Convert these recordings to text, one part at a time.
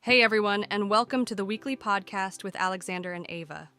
Hey everyone, and welcome to the weekly podcast with Alexander and Ava.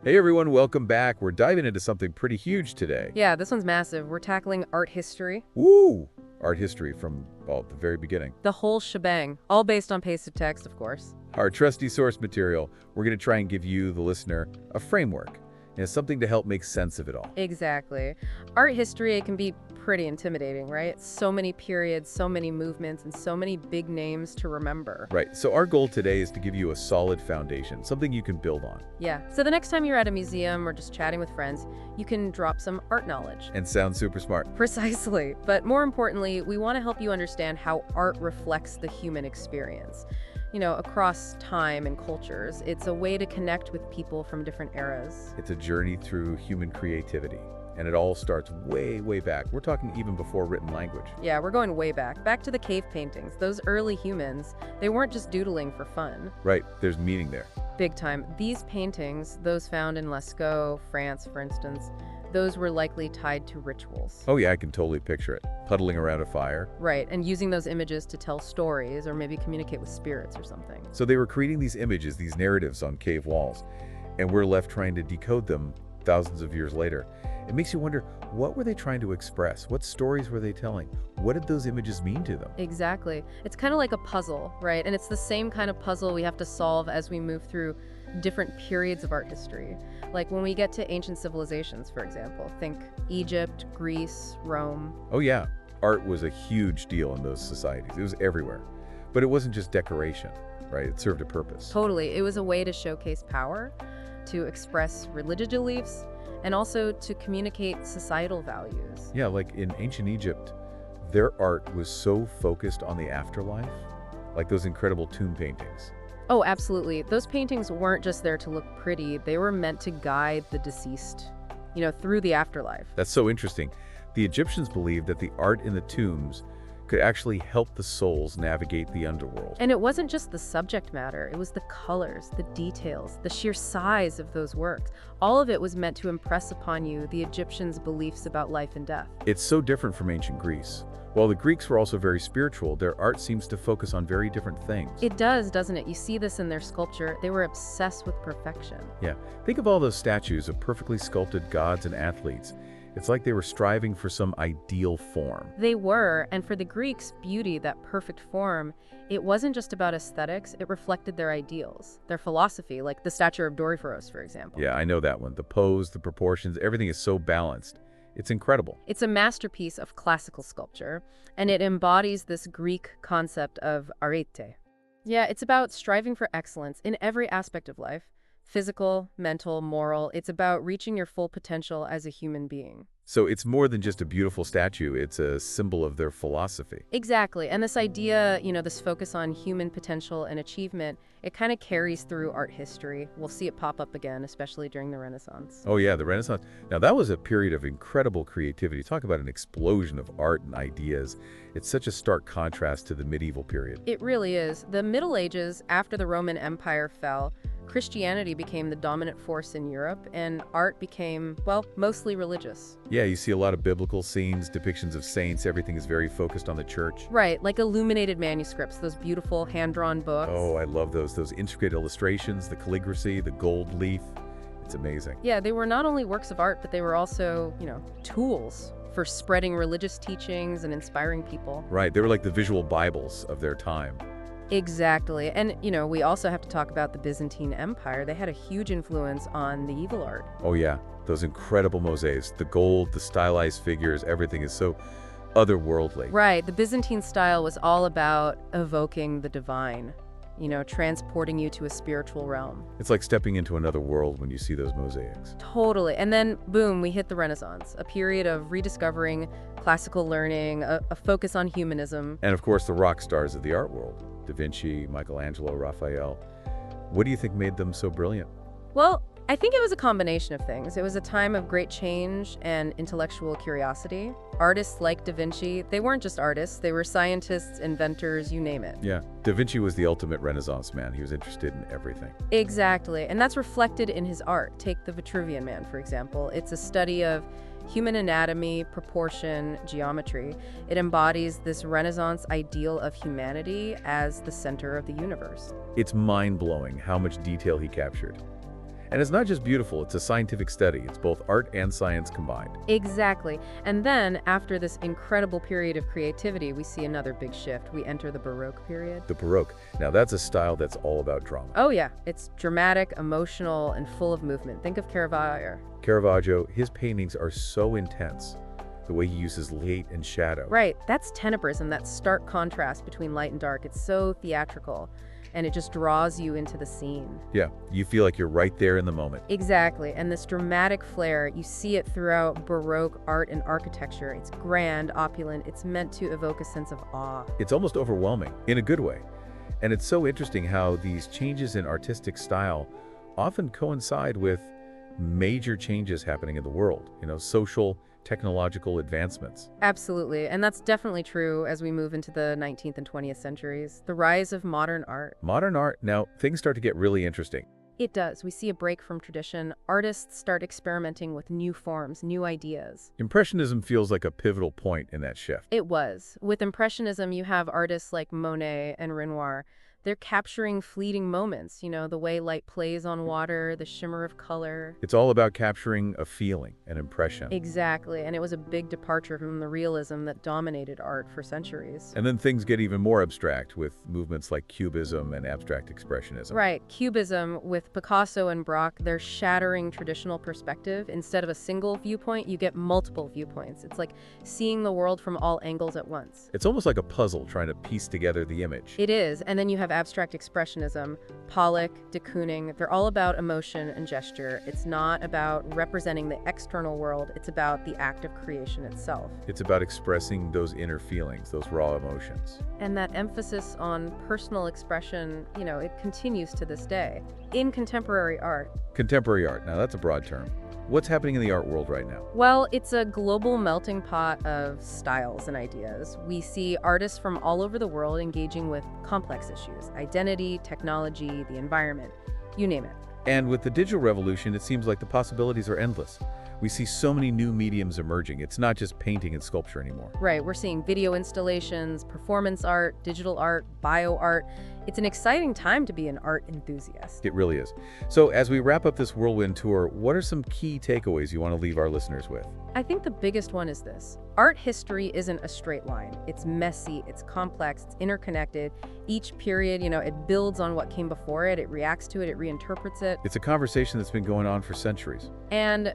Hey everyone, welcome back. We're diving into something pretty huge today. Yeah, this one's massive. We're tackling art history. Woo! Art history from, well, the very beginning. The whole shebang, all based on pasted text, of course. Our trusty source material, we're going to try and give you, the listener, a framework. And something to help make sense of it all. Exactly. Art history, it can be pretty intimidating, right? So many periods, so many movements, and so many big names to remember. Right, so our goal today is to give you a solid foundation, something you can build on. Yeah, so the next time you're at a museum or just chatting with friends, you can drop some art knowledge. And sound super smart. Precisely. But more importantly, we want to help you understand how art reflects the human experience. You know, across time and cultures. It's a way to connect with people from different eras. It's a journey through human creativity. And it all starts way, way back. We're talking even before written language. Yeah, we're going way back. Back to the cave paintings. Those early humans, they weren't just doodling for fun. Right, there's meaning there. Big time. These paintings, those found in Lascaux, France, for instance, those were likely tied to rituals. Oh yeah, I can totally picture it. Puddling around a fire. Right, and using those images to tell stories or maybe communicate with spirits or something. So they were creating these images, these narratives on cave walls, and we're left trying to decode them thousands of years later. It makes you wonder, what were they trying to express? What stories were they telling? What did those images mean to them? Exactly. It's kind of like a puzzle, right? And it's the same kind of puzzle we have to solve as we move through different periods of art history. Like when we get to ancient civilizations, for example, think Egypt, Greece, Rome. Oh yeah, art was a huge deal in those societies. It was everywhere. But it wasn't just decoration, right? It served a purpose. Totally. It was a way to showcase power, to express religious beliefs, and also to communicate societal values. Yeah, like in ancient Egypt, their art was so focused on the afterlife, like those incredible tomb paintings. Oh, absolutely. Those paintings weren't just there to look pretty. They were meant to guide the deceased, through the afterlife. That's so interesting. The Egyptians believed that the art in the tombs could actually help the souls navigate the underworld. And it wasn't just the subject matter. It was the colors, the details, the sheer size of those works. All of it was meant to impress upon you the Egyptians' beliefs about life and death. It's so different from ancient Greece. While the Greeks were also very spiritual, their art seems to focus on very different things. It does, doesn't it? You see this in their sculpture. They were obsessed with perfection. Yeah. Think of all those statues of perfectly sculpted gods and athletes. It's like they were striving for some ideal form. They were, and for the Greeks, beauty, that perfect form, it wasn't just about aesthetics, it reflected their ideals, their philosophy, like the statue of Doryphoros, for example. Yeah, I know that one. The pose, the proportions, everything is so balanced. It's incredible. It's a masterpiece of classical sculpture, and it embodies this Greek concept of arete. Yeah, it's about striving for excellence in every aspect of life. Physical, mental, moral. It's about reaching your full potential as a human being. So it's more than just a beautiful statue, it's a symbol of their philosophy. Exactly. And this idea, this focus on human potential and achievement, it kind of carries through art history. We'll see it pop up again, especially during the Renaissance. Oh yeah, the Renaissance. Now that was a period of incredible creativity. Talk about an explosion of art and ideas. It's such a stark contrast to the medieval period. It really is. The Middle Ages, after the Roman Empire fell, Christianity became the dominant force in Europe, and art became, well, mostly religious. Yeah, you see a lot of biblical scenes, depictions of saints. Everything is very focused on the church. Right, like illuminated manuscripts, those beautiful hand-drawn books. Oh, I love those intricate illustrations, the calligraphy, the gold leaf. It's amazing. Yeah, they were not only works of art, but they were also, tools for spreading religious teachings and inspiring people. Right, they were like the visual Bibles of their time. Exactly. And, we also have to talk about the Byzantine Empire. They had a huge influence on medieval art. Oh yeah, those incredible mosaics, the gold, the stylized figures, everything is so otherworldly. Right. The Byzantine style was all about evoking the divine, transporting you to a spiritual realm. It's like stepping into another world when you see those mosaics. Totally. And then, boom, we hit the Renaissance, a period of rediscovering classical learning, a focus on humanism. And of course, the rock stars of the art world. Da Vinci, Michelangelo, Raphael. What do you think made them so brilliant? Well, I think it was a combination of things. It was a time of great change and intellectual curiosity. Artists like Da Vinci, they weren't just artists, they were scientists, inventors, you name it. Yeah, Da Vinci was the ultimate Renaissance man. He was interested in everything. Exactly, and that's reflected in his art. Take the Vitruvian Man, for example. It's a study of human anatomy, proportion, geometry. It embodies this Renaissance ideal of humanity as the center of the universe. It's mind-blowing how much detail he captured. And it's not just beautiful, it's a scientific study. It's both art and science combined. Exactly. And then, after this incredible period of creativity, we see another big shift. We enter the Baroque period. The Baroque. Now that's a style that's all about drama. Oh yeah, it's dramatic, emotional, and full of movement. Think of Caravaggio. Caravaggio, his paintings are so intense. The way he uses light and shadow. Right, that's tenebrism, that stark contrast between light and dark. It's so theatrical, and it just draws you into the scene. Yeah, you feel like you're right there in the moment. Exactly, and this dramatic flair, you see it throughout Baroque art and architecture. It's grand, opulent, it's meant to evoke a sense of awe. It's almost overwhelming, in a good way. And it's so interesting how these changes in artistic style often coincide with major changes happening in the world, social, technological advancements. Absolutely, and that's definitely true as we move into the 19th and 20th centuries. The rise of modern art. Modern art, now things start to get really interesting. It does. We see a break from tradition. Artists start experimenting with new forms, new ideas. Impressionism feels like a pivotal point in that shift. It was. With Impressionism, you have artists like Monet and Renoir. They're capturing fleeting moments, the way light plays on water, the shimmer of color. It's all about capturing a feeling, an impression. Exactly, and it was a big departure from the realism that dominated art for centuries. And then things get even more abstract with movements like Cubism and abstract expressionism. Right, Cubism with Picasso and Braque, they're shattering traditional perspective. Instead of a single viewpoint, you get multiple viewpoints. It's like seeing the world from all angles at once. It's almost like a puzzle trying to piece together the image. It is, and then you have abstract expressionism, Pollock, de Kooning. They're all about emotion and gesture. It's not about representing the external world, it's about the act of creation itself. It's about expressing those inner feelings, those raw emotions. And that emphasis on personal expression, it continues to this day in contemporary art. Contemporary art, now that's a broad term. What's happening in the art world right now? Well, it's a global melting pot of styles and ideas. We see artists from all over the world engaging with complex issues: identity, technology, the environment, you name it. And with the digital revolution, it seems like the possibilities are endless. We see so many new mediums emerging. It's not just painting and sculpture anymore. Right, we're seeing video installations, performance art, digital art, bio art. It's an exciting time to be an art enthusiast. It really is. So as we wrap up this whirlwind tour, what are some key takeaways you want to leave our listeners with? I think the biggest one is this. Art history isn't a straight line. It's messy, it's complex, it's interconnected. Each period, it builds on what came before it, it reacts to it, it reinterprets it. It's a conversation that's been going on for centuries. And,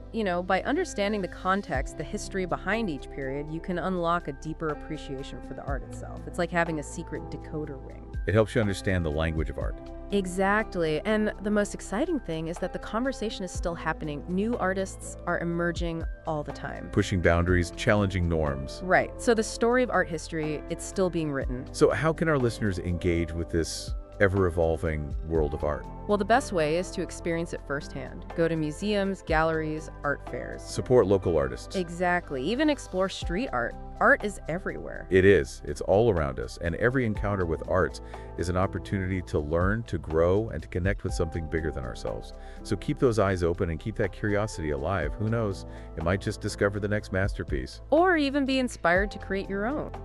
by understanding the context, the history behind each period, you can unlock a deeper appreciation for the art itself. It's like having a secret decoder ring. It helps you understand the language of art. Exactly. And the most exciting thing is that the conversation is still happening. New artists are emerging all the time. Pushing boundaries, challenging norms. Right. So the story of art history, it's still being written. So how can our listeners engage with this ever-evolving world of art? Well, the best way is to experience it firsthand. Go to museums, galleries, art fairs. Support local artists. Exactly. Even explore street art. Art is everywhere. It is. It's all around us. And every encounter with art is an opportunity to learn, to grow, and to connect with something bigger than ourselves. So keep those eyes open and keep that curiosity alive. Who knows? It might just discover the next masterpiece. Or even be inspired to create your own.